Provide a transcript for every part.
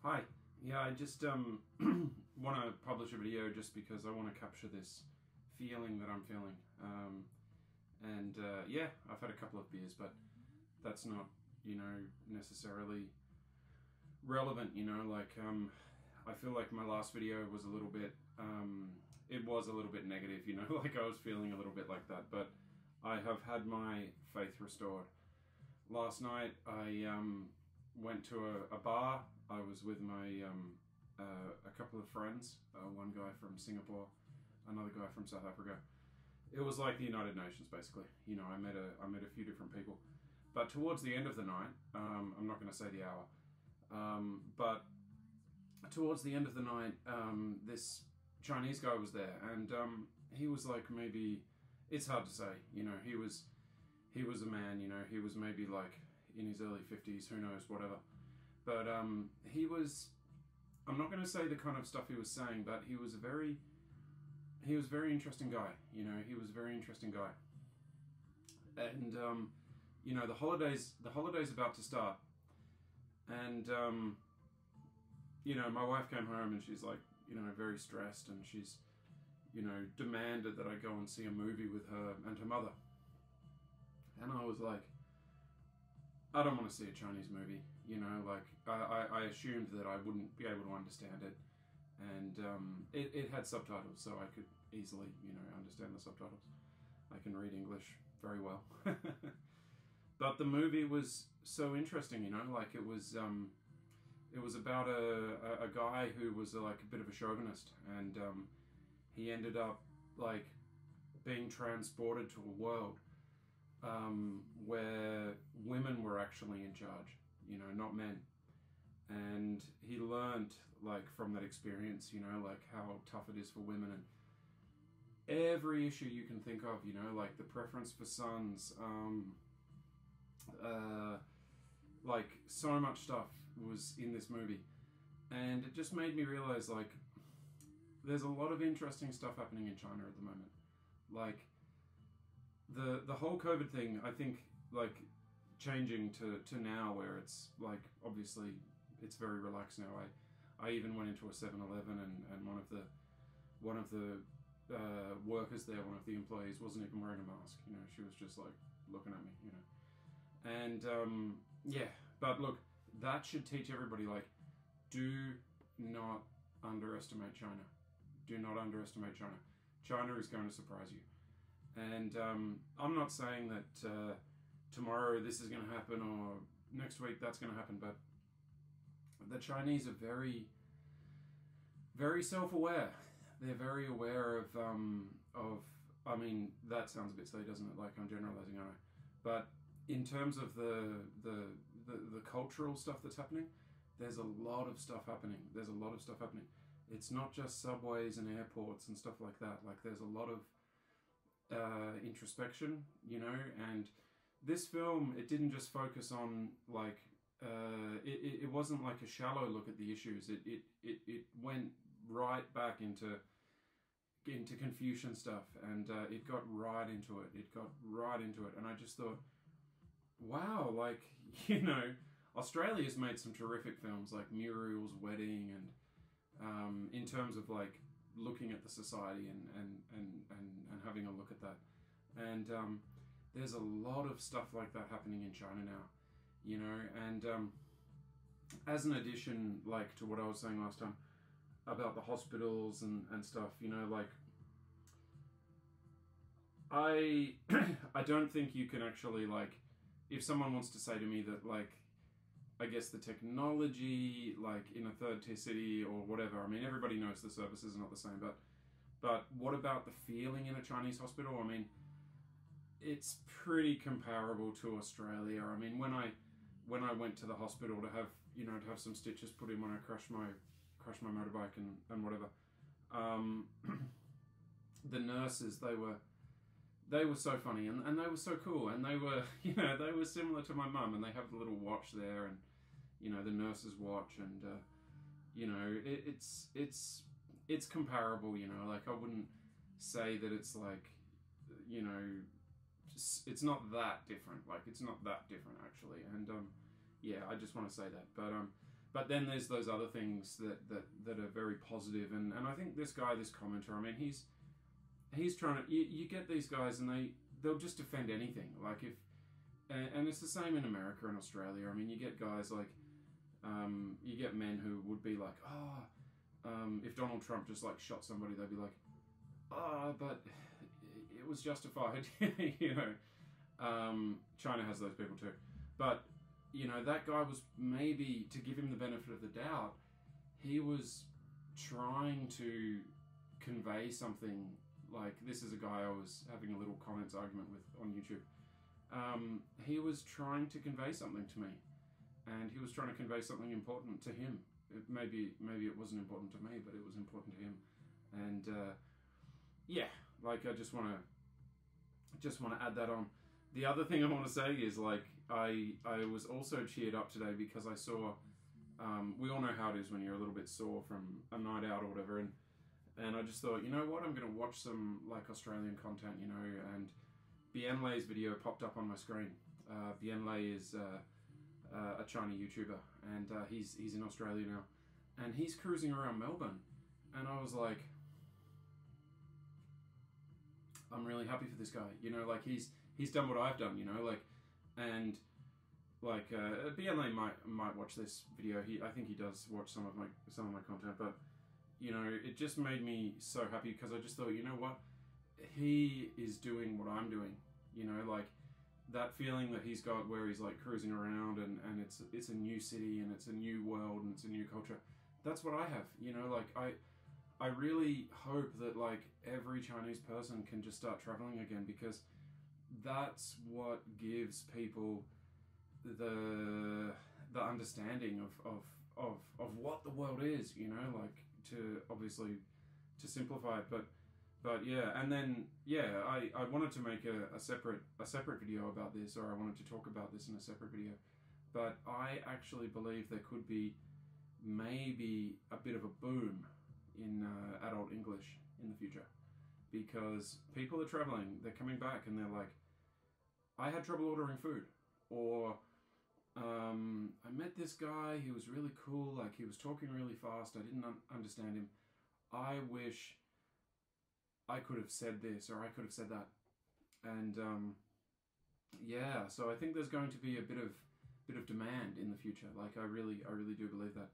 Hi. Yeah, I just want to publish a video just because I want to capture this feeling that I'm feeling. Yeah, I've had a couple of beers, but that's not, necessarily relevant, I feel like my last video was a little bit, it was a little bit negative, like I was feeling a little bit like that, but I have had my faith restored. Last night I went to a bar. I was with my a couple of friends, one guy from Singapore, another guy from South Africa. It was like the United Nations, basically. I met a few different people. But towards the end of the night, I'm not going to say the hour, but towards the end of the night, this Chinese guy was there, and he was like, maybe, it's hard to say, he was a man, he was maybe like in his early 50s, who knows, whatever. But he was, I'm not going to say the kind of stuff he was saying, but he was a very interesting guy, he was a very interesting guy. And, the holiday's about to start. And, my wife came home and she's like, very stressed, and she's, demanded that I go and see a movie with her and her mother. And I was like, I don't want to see a Chinese movie, I assumed that I wouldn't be able to understand it. And it had subtitles, so I could easily, understand the subtitles. I can read English very well. But the movie was so interesting, it was about a guy who was like a bit of a chauvinist, and he ended up like being transported to a world where women were actually in charge, not men. And he learned like from that experience, like how tough it is for women, and every issue you can think of, like the preference for sons, like so much stuff was in this movie. And it just made me realize, like, there's a lot of interesting stuff happening in China at the moment. Like the whole COVID thing, I think, like, changing to now where it's like, obviously it's very relaxed now. I even went into a 7-Eleven, and one of the workers there, one of the employees, wasn't even wearing a mask. She was just like looking at me, and yeah. But look, that should teach everybody, like, do not underestimate China. Do not underestimate China. China is going to surprise you. And I'm not saying that tomorrow this is going to happen, or next week that's going to happen, but the Chinese are very, very self-aware. They're very aware of, I mean, that sounds a bit silly, doesn't it? Like, I'm generalizing, aren't I? But in terms of the cultural stuff that's happening, there's a lot of stuff happening. There's a lot of stuff happening. It's not just subways and airports and stuff like that. Like, there's a lot of introspection, and this film, it didn't just focus on, like, it wasn't like a shallow look at the issues. It went right back into Confucian stuff, and it got right into it. It got right into it, and I just thought, wow, like, Australia's made some terrific films like Muriel's Wedding, and in terms of like looking at the society and having a look at that. And there's a lot of stuff like that happening in China now, and as an addition, like, to what I was saying last time about the hospitals and stuff, like, I don't think you can actually, like, if someone wants to say to me that, like, I guess the technology, like, in a third-tier city or whatever, I mean, everybody knows the services are not the same, but what about the feeling in a Chinese hospital? I mean, it's pretty comparable to Australia. I mean, when I went to the hospital to have, to have some stitches put in when I crashed my motorbike and whatever, the nurses, they were so funny, and they were so cool, and they were, they were similar to my mum, and they have the little watch there, and, the nurse's watch, and, it's comparable, like, I wouldn't say that it's like, it's not that different, like, it's not that different, actually, and, yeah, I just want to say that, but, But then there's those other things that are very positive, and I think this guy, this commenter, I mean, he's trying to. You get these guys, and they'll just defend anything. Like if, and it's the same in America and Australia. I mean, you get guys like, you get men who would be like, if Donald Trump just like shot somebody, they'd be like, but it was justified, you know. China has those people too, but you know, that guy was, maybe to give him the benefit of the doubt, he was trying to convey something. Like, this is a guy I was having a little comments argument with on YouTube. He was trying to convey something to me, and he was trying to convey something important to him. Maybe it wasn't important to me, but it was important to him. And yeah, like, I just want to add that on. The other thing I want to say is, like, I was also cheered up today because I saw, we all know how it is when you're a little bit sore from a night out or whatever, and I just thought, you know what, I'm going to watch some, like, Australian content, you know, and Bien Lay's video popped up on my screen. Bien Lay is a Chinese YouTuber, and he's in Australia now, and he's cruising around Melbourne, and I was like, I'm really happy for this guy, you know, like, he's done what I've done, you know, like, and like BLA might watch this video. I think he does watch some of my content, but you know, it just made me so happy because I just thought, you know what, he is doing what I'm doing, you know, like that feeling that he's got where he's like cruising around and it's a new city and it's a new world and it's a new culture. That's what I have, you know, like I really hope that like every Chinese person can just start traveling again, because that's what gives people the understanding of what the world is, you know, like to obviously to simplify it, but yeah, and then yeah, I wanted to make a separate video about this, or I wanted to talk about this in a separate video, but I actually believe there could be maybe a bit of a boom in adult English in the future, because people are traveling, they're coming back and they're like, I had trouble ordering food, or I met this guy, he was really cool, like he was talking really fast, I didn't understand him, I wish I could have said this, or I could have said that. And yeah, so I think there's going to be a bit of demand in the future, like I really do believe that.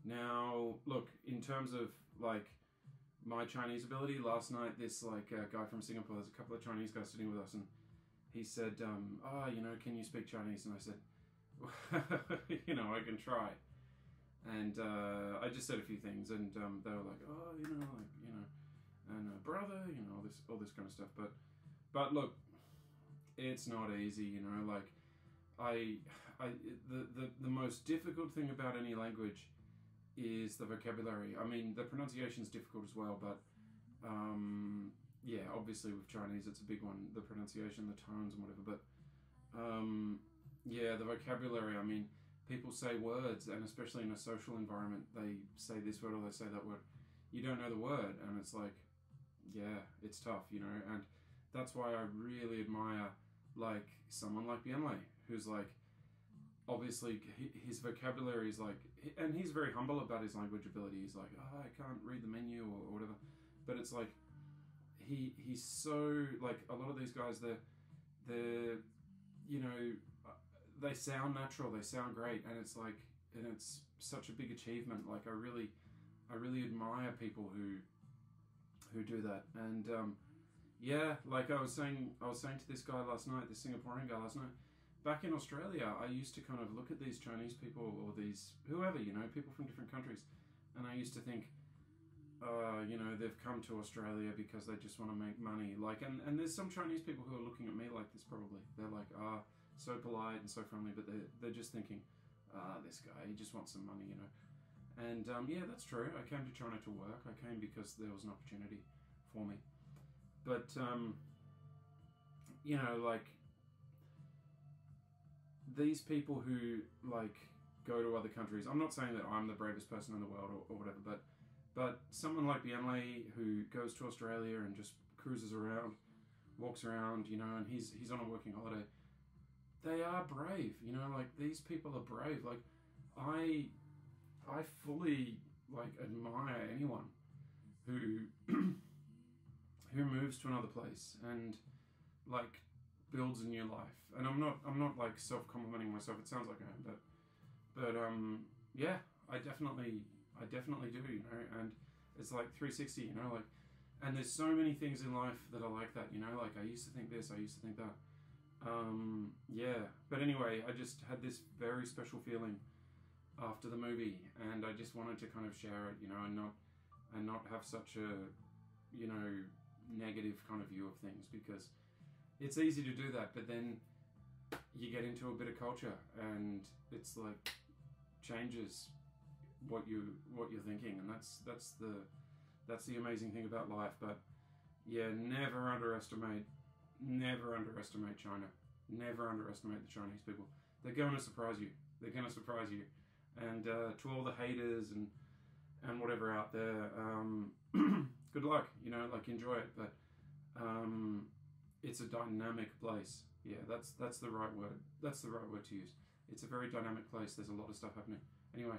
Now look, in terms of like my Chinese ability, last night this like guy from Singapore, there's a couple of Chinese guys sitting with us, and he said, you know, can you speak Chinese? And I said, you know, I can try. And I just said a few things, and they were like, oh, you know, like, you know, and brother, you know, all this kind of stuff. But look, it's not easy, you know, like the most difficult thing about any language is the vocabulary. I mean, the pronunciation is difficult as well, but yeah, obviously with Chinese it's a big one, the pronunciation, the tones and whatever, but yeah, the vocabulary, I mean, people say words, and especially in a social environment, they say this word or they say that word. You don't know the word, and it's like, yeah, it's tough, you know, and that's why I really admire, like, someone like Bien Lay, who's like, obviously, his vocabulary is like, and he's very humble about his language ability. He's like, oh, I can't read the menu or whatever, but it's like, he's so, like, a lot of these guys, they're, you know, they sound natural, they sound great, and it's like, and it's such a big achievement. Like, I really admire people who do that. And yeah, like I was saying to this guy last night, this Singaporean guy last night, back in Australia, I used to kind of look at these Chinese people, or these, whoever, you know, people from different countries, and I used to think, you know, they've come to Australia because they just want to make money. Like, and there's some Chinese people who are looking at me like this probably. They're like, so polite and so friendly, but they're just thinking, this guy, he just wants some money, you know. And yeah, that's true. I came to China to work. I came because there was an opportunity for me. But, you know, like, these people who, like, go to other countries, I'm not saying that I'm the bravest person in the world or whatever, but someone like Bien Lay, who goes to Australia and just cruises around, walks around, you know, and he's on a working holiday, they are brave, you know, like, these people are brave. Like, I fully like admire anyone who who moves to another place and like builds a new life. And I'm not like self-complimenting myself. It sounds like I am, but yeah, I definitely do, you know. And it's like 360, you know, like, and there's so many things in life that are like that, you know, like I used to think this, I used to think that. Yeah, but anyway, I just had this very special feeling after the movie, and I just wanted to kind of share it, you know, and not have such a, you know, negative kind of view of things, because it's easy to do that, but then you get into a bit of culture and it's like changes what you're thinking, and that's the amazing thing about life. But yeah, never underestimate China. Never underestimate the Chinese people. They're going to surprise you. They're going to surprise you. And to all the haters and whatever out there, good luck. You know, like, enjoy it. But it's a dynamic place. Yeah, that's the right word. That's the right word to use. It's a very dynamic place. There's a lot of stuff happening. Anyway.